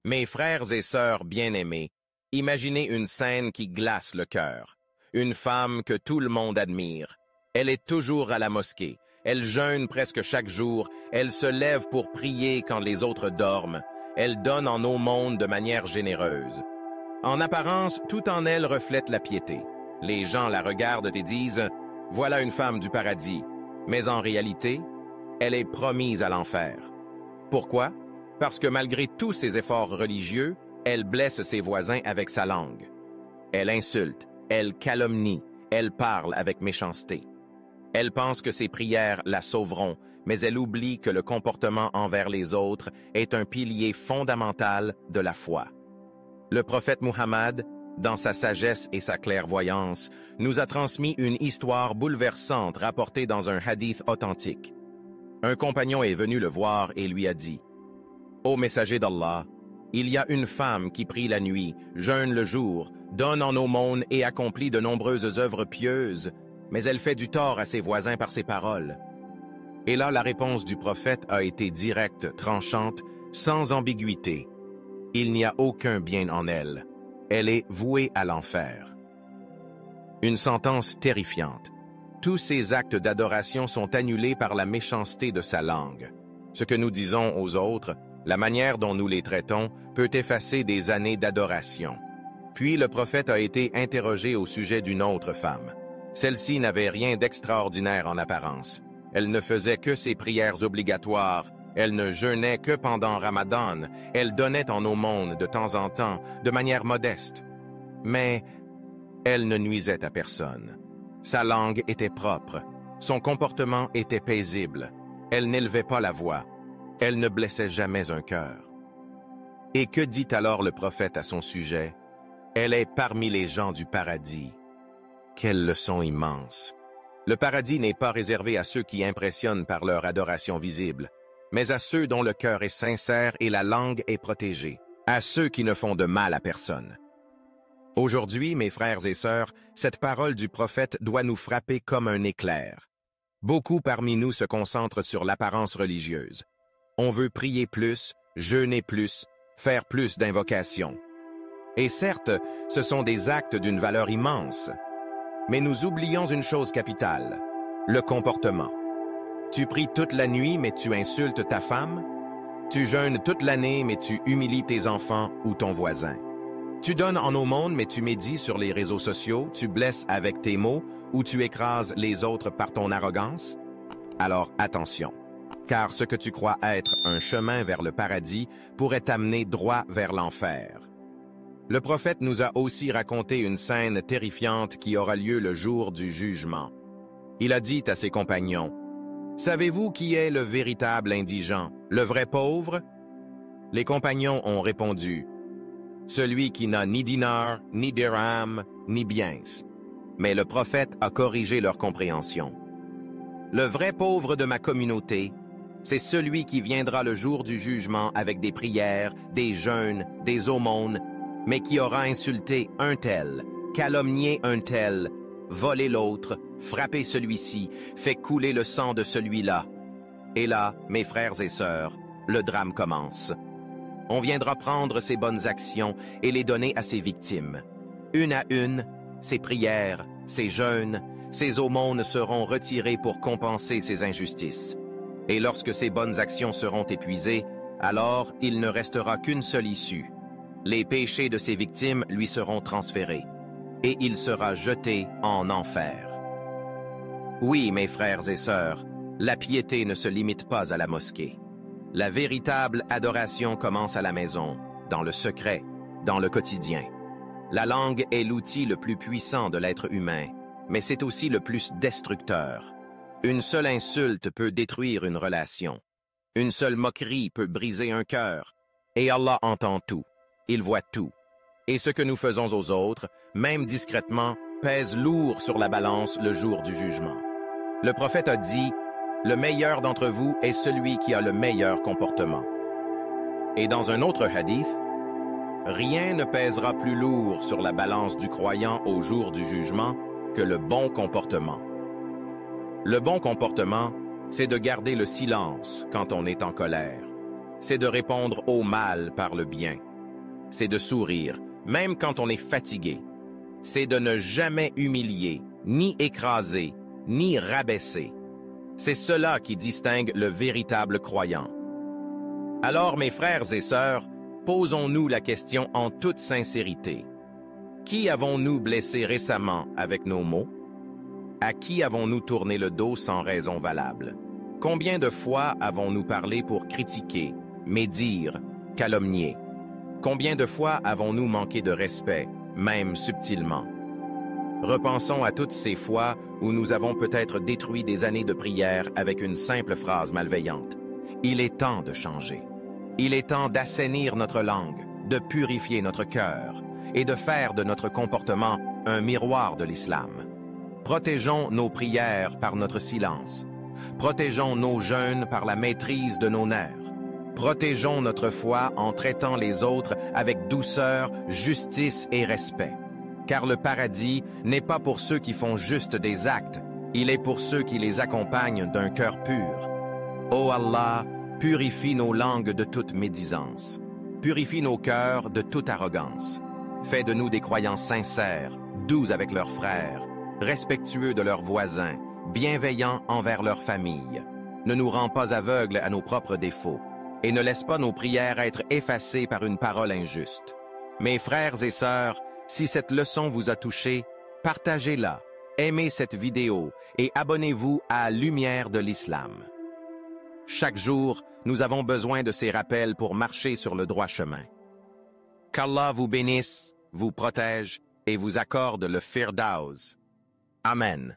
Mes frères et sœurs bien-aimés, imaginez une scène qui glace le cœur. Une femme que tout le monde admire. Elle est toujours à la mosquée. Elle jeûne presque chaque jour. Elle se lève pour prier quand les autres dorment. Elle donne en aumône de manière généreuse. En apparence, tout en elle reflète la piété. Les gens la regardent et disent « Voilà une femme du paradis ». Mais en réalité, elle est promise à l'enfer. Pourquoi? Parce que malgré tous ses efforts religieux, elle blesse ses voisins avec sa langue. Elle insulte, elle calomnie, elle parle avec méchanceté. Elle pense que ses prières la sauveront, mais elle oublie que le comportement envers les autres est un pilier fondamental de la foi. Le prophète Muhammad, dans sa sagesse et sa clairvoyance, nous a transmis une histoire bouleversante rapportée dans un hadith authentique. Un compagnon est venu le voir et lui a dit « Ô messager d'Allah, il y a une femme qui prie la nuit, jeûne le jour, donne en aumône et accomplit de nombreuses œuvres pieuses, mais elle fait du tort à ses voisins par ses paroles. » Et là, la réponse du prophète a été directe, tranchante, sans ambiguïté. Il n'y a aucun bien en elle. Elle est vouée à l'enfer. Une sentence terrifiante. Tous ses actes d'adoration sont annulés par la méchanceté de sa langue. Ce que nous disons aux autres, la manière dont nous les traitons, peut effacer des années d'adoration. Puis le prophète a été interrogé au sujet d'une autre femme. Celle-ci n'avait rien d'extraordinaire en apparence. Elle ne faisait que ses prières obligatoires. Elle ne jeûnait que pendant Ramadan. Elle donnait en aumône de temps en temps, de manière modeste. Mais elle ne nuisait à personne. Sa langue était propre. Son comportement était paisible. Elle n'élevait pas la voix. Elle ne blessait jamais un cœur. Et que dit alors le prophète à son sujet? Elle est parmi les gens du paradis. Quelle leçon immense! Le paradis n'est pas réservé à ceux qui impressionnent par leur adoration visible, mais à ceux dont le cœur est sincère et la langue est protégée, à ceux qui ne font de mal à personne. Aujourd'hui, mes frères et sœurs, cette parole du prophète doit nous frapper comme un éclair. Beaucoup parmi nous se concentrent sur l'apparence religieuse. On veut prier plus, jeûner plus, faire plus d'invocations. Et certes, ce sont des actes d'une valeur immense. Mais nous oublions une chose capitale, le comportement. Tu pries toute la nuit, mais tu insultes ta femme. Tu jeûnes toute l'année, mais tu humilies tes enfants ou ton voisin. Tu donnes en aumône, mais tu médis sur les réseaux sociaux, tu blesses avec tes mots ou tu écrases les autres par ton arrogance. Alors attention, car ce que tu crois être un chemin vers le paradis pourrait t'amener droit vers l'enfer. Le prophète nous a aussi raconté une scène terrifiante qui aura lieu le jour du jugement. Il a dit à ses compagnons, « Savez-vous qui est le véritable indigent, le vrai pauvre ?» Les compagnons ont répondu, « Celui qui n'a ni dinar, ni dirham, ni biens. » Mais le prophète a corrigé leur compréhension. « Le vrai pauvre de ma communauté, c'est celui qui viendra le jour du jugement avec des prières, des jeûnes, des aumônes, mais qui aura insulté un tel, calomnié un tel, volé l'autre, frappé celui-ci, fait couler le sang de celui-là. Et là, mes frères et sœurs, le drame commence. On viendra prendre ses bonnes actions et les donner à ses victimes. Une à une, ses prières, ses jeûnes, ses aumônes seront retirées pour compenser ses injustices. Et lorsque ces bonnes actions seront épuisées, alors il ne restera qu'une seule issue. Les péchés de ses victimes lui seront transférés, et il sera jeté en enfer. Oui, mes frères et sœurs, la piété ne se limite pas à la mosquée. La véritable adoration commence à la maison, dans le secret, dans le quotidien. La langue est l'outil le plus puissant de l'être humain, mais c'est aussi le plus destructeur. Une seule insulte peut détruire une relation. Une seule moquerie peut briser un cœur. Et Allah entend tout. Il voit tout. Et ce que nous faisons aux autres, même discrètement, pèse lourd sur la balance le jour du jugement. Le prophète a dit, « Le meilleur d'entre vous est celui qui a le meilleur comportement. » Et dans un autre hadith, « Rien ne pèsera plus lourd sur la balance du croyant au jour du jugement que le bon comportement. » Le bon comportement, c'est de garder le silence quand on est en colère. C'est de répondre au mal par le bien. c'est de sourire, même quand on est fatigué. C'est de ne jamais humilier, ni écraser, ni rabaisser. C'est cela qui distingue le véritable croyant. Alors, mes frères et sœurs, posons-nous la question en toute sincérité. Qui avons-nous blessé récemment avec nos mots? À qui avons-nous tourné le dos sans raison valable? Combien de fois avons-nous parlé pour critiquer, médire, calomnier? Combien de fois avons-nous manqué de respect, même subtilement? Repensons à toutes ces fois où nous avons peut-être détruit des années de prière avec une simple phrase malveillante. Il est temps de changer. Il est temps d'assainir notre langue, de purifier notre cœur et de faire de notre comportement un miroir de l'islam. Protégeons nos prières par notre silence. Protégeons nos jeûnes par la maîtrise de nos nerfs. Protégeons notre foi en traitant les autres avec douceur, justice et respect. Car le paradis n'est pas pour ceux qui font juste des actes, il est pour ceux qui les accompagnent d'un cœur pur. Ô Allah, purifie nos langues de toute médisance. Purifie nos cœurs de toute arrogance. Fais de nous des croyants sincères, doux avec leurs frères, respectueux de leurs voisins, bienveillants envers leur famille. Ne nous rends pas aveugles à nos propres défauts et ne laisse pas nos prières être effacées par une parole injuste. Mes frères et sœurs, si cette leçon vous a touché, partagez-la, aimez cette vidéo et abonnez-vous à Lumière de l'Islam. Chaque jour, nous avons besoin de ces rappels pour marcher sur le droit chemin. Qu'Allah vous bénisse, vous protège et vous accorde le Firdaus. Amen.